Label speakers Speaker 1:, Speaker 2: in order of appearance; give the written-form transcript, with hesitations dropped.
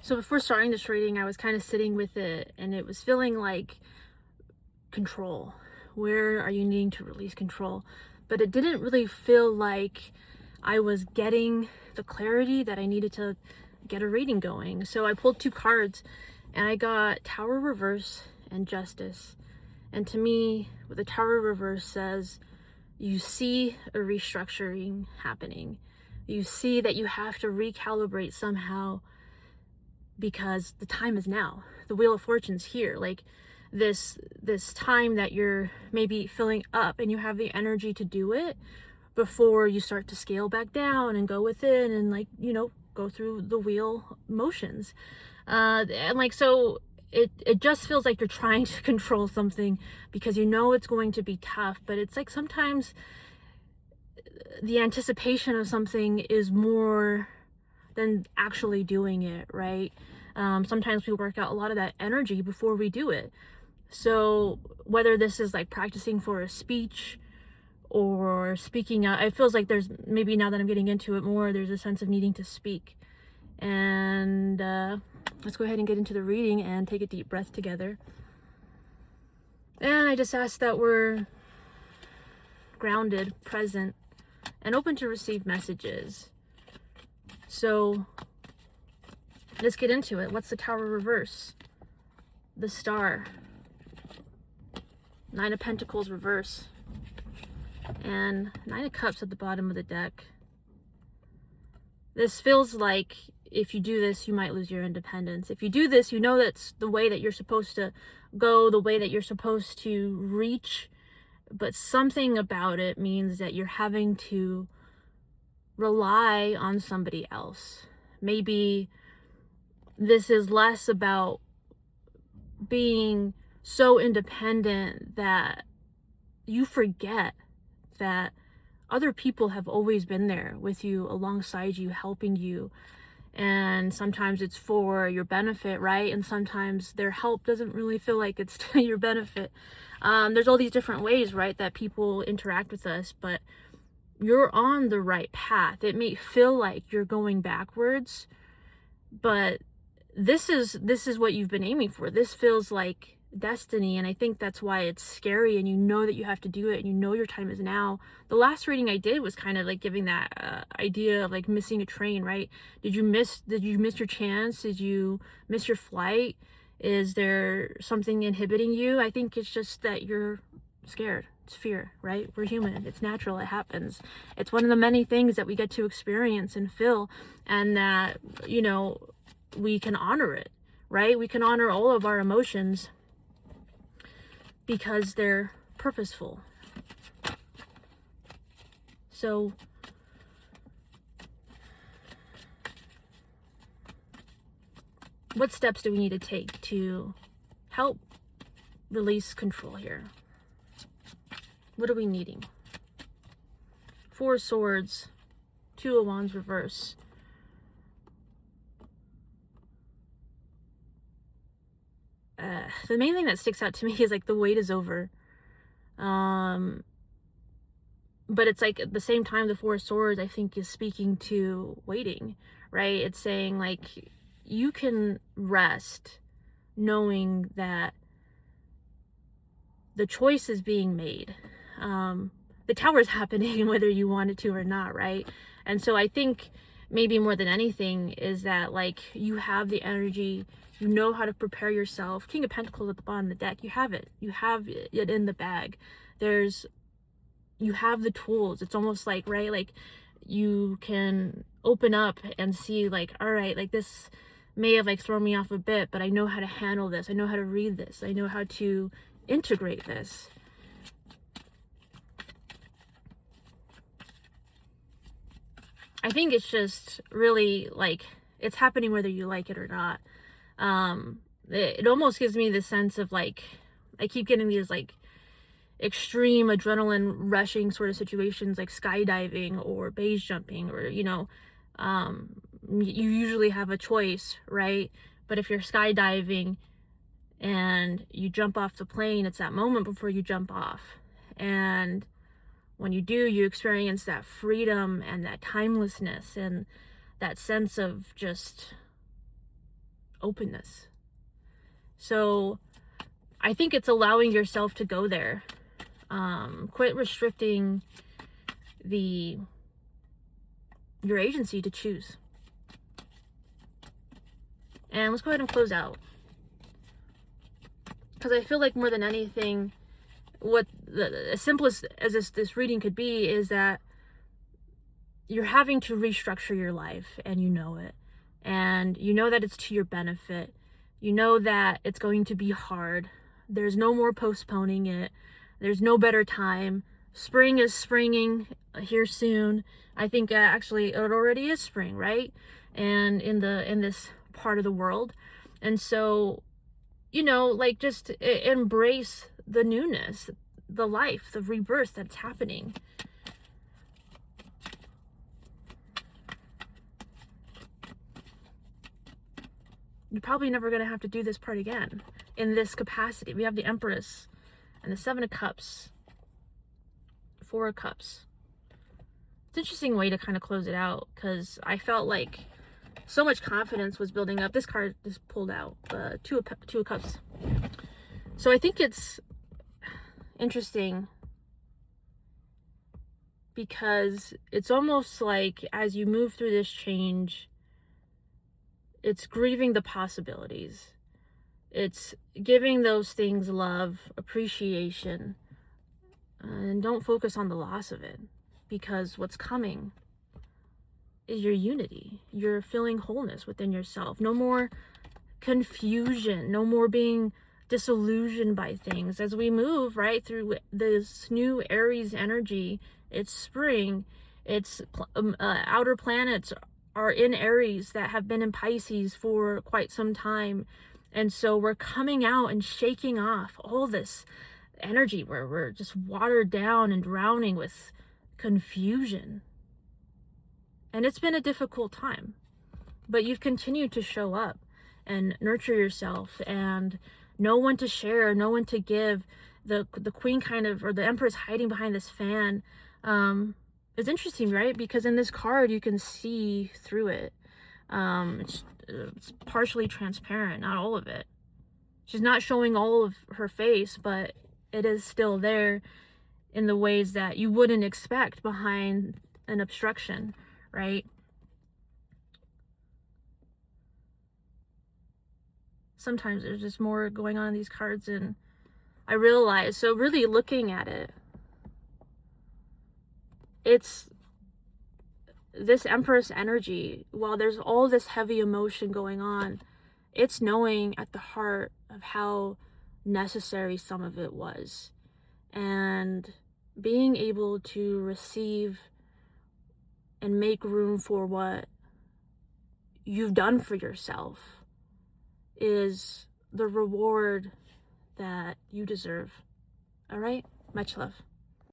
Speaker 1: So before starting this reading, I was kind of sitting with it and it was feeling like control. Where are you needing to release control? But it didn't really feel like I was getting the clarity that I needed to get a reading going. So I pulled two cards and I got Tower Reverse and Justice. And to me, what the Tower Reverse says, you see a restructuring happening. You see that you have to recalibrate somehow because the time is now. The Wheel of Fortune's here. Like this time that you're maybe filling up and you have the energy to do it before you start to scale back down and go within and go through the wheel motions. And like, so it just feels like you're trying to control something because you know it's going to be tough, but it's like sometimes the anticipation of something is more than actually doing it, right? Sometimes we work out a lot of that energy before we do it. So whether this is like practicing for a speech or speaking out, it feels like there's, maybe now that I'm getting into it more, there's a sense of needing to speak. And let's go ahead and get into the reading and take a deep breath together. And I just ask that we're grounded, present, and open to receive messages. So let's get into it. What's the Tower Reverse? The Star. Nine of Pentacles reverse. And Nine of Cups at the bottom of the deck. This feels like if you do this, you might lose your independence. If you do this, you know that's the way that you're supposed to go, the way that you're supposed to reach. But something about it means that you're having to rely on somebody else. Maybe this is less about being so independent that you forget that other people have always been there with you, alongside you, helping you. And sometimes it's for your benefit, right? And sometimes their help doesn't really feel like it's to your benefit. There's all these different ways, right, that people interact with us, but you're on the right path. It may feel like you're going backwards, but this is what you've been aiming for. This feels like destiny, and I think that's why it's scary, and you know that you have to do it, and you know your time is now. The last reading I did was kind of like giving that idea of like missing a train, right? Did you miss your chance? Did you miss your flight? Is there something inhibiting you? I think it's just that you're scared. It's fear, right? We're human. It's natural. It happens. It's one of the many things that we get to experience and feel, and that, we can honor it, right? We can honor all of our emotions because they're purposeful. So what steps do we need to take to help release control here? What are we needing? Four of Swords, Two of Wands reverse. The main thing that sticks out to me is like the wait is over. But it's like at the same time, the Four of Swords, I think, is speaking to waiting, right? It's saying like you can rest knowing that the choice is being made. The Tower is happening whether you want it to or not, right? And so I think maybe more than anything is that like you have the energy, you know how to prepare yourself. King of Pentacles at the bottom of the deck, you have it in the bag. You have the tools. It's almost like, right, like you can open up and see like, all right, like this may have like thrown me off a bit, but I know how to handle this. I know how to read this. I know how to integrate this. I think it's just really like it's happening whether you like it or not. It almost gives me the sense of like I keep getting these like extreme adrenaline rushing sort of situations, like skydiving or base jumping, or you usually have a choice, right? But if you're skydiving and you jump off the plane, it's that moment before you jump off, and when you do, you experience that freedom and that timelessness and that sense of just openness. So I think it's allowing yourself to go there. Quit restricting your agency to choose. And let's go ahead and close out. Because I feel like more than anything, what the simplest as this reading could be is that you're having to restructure your life, and you know it. And you know that it's to your benefit. You know that it's going to be hard. There's no more postponing it. There's no better time. Spring is springing here soon. I think actually it already is spring, right? And in this part of the world. And so, you know, like, just embrace the newness, the life, the rebirth that's happening. You're probably never going to have to do this part again in this capacity. We have the Empress and the Seven of Cups, Four of Cups. It's an interesting way to kind of close it out, because I felt like so much confidence was building up. This card just pulled out, Two of Cups. So I think it's interesting because it's almost like as you move through this change, it's grieving the possibilities. It's giving those things love, appreciation, and don't focus on the loss of it, because what's coming is your unity. You're feeling wholeness within yourself. No more confusion, no more being disillusioned by things. As we move right through this new Aries energy, it's spring, it's outer planets are in Aries that have been in Pisces for quite some time. And so we're coming out and shaking off all this energy where we're just watered down and drowning with confusion. And it's been a difficult time, but you've continued to show up and nurture yourself and know when to share, know when to give. The queen kind of, or the Empress hiding behind this fan, it's interesting, right? Because in this card, you can see through it. It's partially transparent, not all of it. She's not showing all of her face, but it is still there in the ways that you wouldn't expect behind an obstruction, right? Sometimes there's just more going on in these cards, and I realize, so really looking at it, it's this Empress energy. While there's all this heavy emotion going on, it's knowing at the heart of how necessary some of it was, and being able to receive and make room for what you've done for yourself is the reward that you deserve. All right? Much love.